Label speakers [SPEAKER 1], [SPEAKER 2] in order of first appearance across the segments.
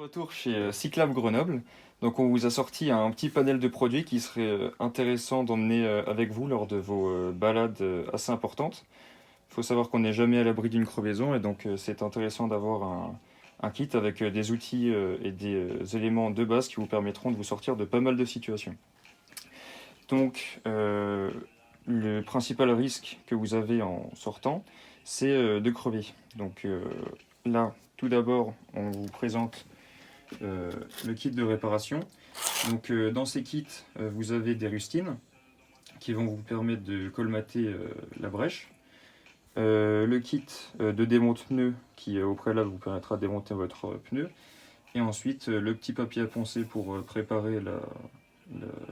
[SPEAKER 1] Retour chez Cyclab Grenoble. Donc on vous a sorti un petit panel de produits qui serait intéressant d'emmener avec vous lors de vos balades assez importantes. Il faut savoir qu'on n'est jamais à l'abri d'une crevaison et donc c'est intéressant d'avoir un kit avec des outils et des éléments de base qui vous permettront de vous sortir de pas mal de situations. Donc le principal risque que vous avez en sortant, c'est de crever. Donc là, tout d'abord, on vous présente le kit de réparation. Donc dans ces kits, vous avez des rustines qui vont vous permettre de colmater la brèche. Le kit de démonte pneu qui au préalable vous permettra de démonter votre pneu. Et ensuite le petit papier à poncer pour préparer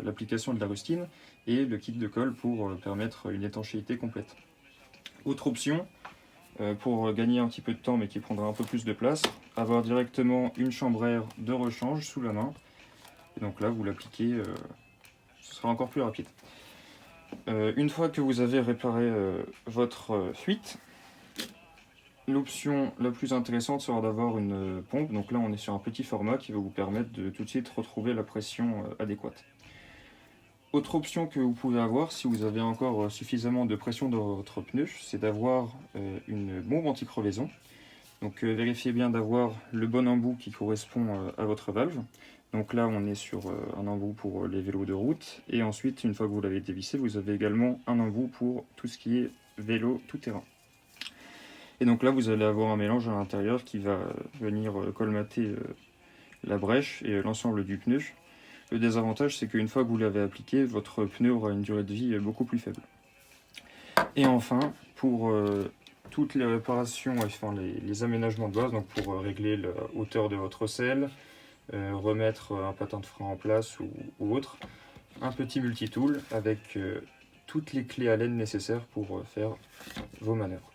[SPEAKER 1] l'application de la rustine et le kit de colle pour permettre une étanchéité complète. Autre option, pour gagner un petit peu de temps mais qui prendra un peu plus de place, avoir directement une chambre à air de rechange sous la main. Et donc là, vous l'appliquez, ce sera encore plus rapide. Une fois que vous avez réparé votre fuite, l'option la plus intéressante sera d'avoir une pompe. Donc là, on est sur un petit format qui va vous permettre de tout de suite retrouver la pression adéquate. Autre option que vous pouvez avoir, si vous avez encore suffisamment de pression dans votre pneu, c'est d'avoir une bombe anti-crevaison. Donc vérifiez bien d'avoir le bon embout qui correspond à votre valve. Donc là on est sur un embout pour les vélos de route. Et ensuite, une fois que vous l'avez dévissé, vous avez également un embout pour tout ce qui est vélo tout-terrain. Et donc là vous allez avoir un mélange à l'intérieur qui va venir colmater la brèche et l'ensemble du pneu. Le désavantage, c'est qu'une fois que vous l'avez appliqué, votre pneu aura une durée de vie beaucoup plus faible. Et enfin, pour toutes les réparations, enfin les aménagements de base, donc pour régler la hauteur de votre selle, remettre un patin de frein en place ou autre, un petit multitool avec toutes les clés à laine nécessaires pour faire vos manœuvres.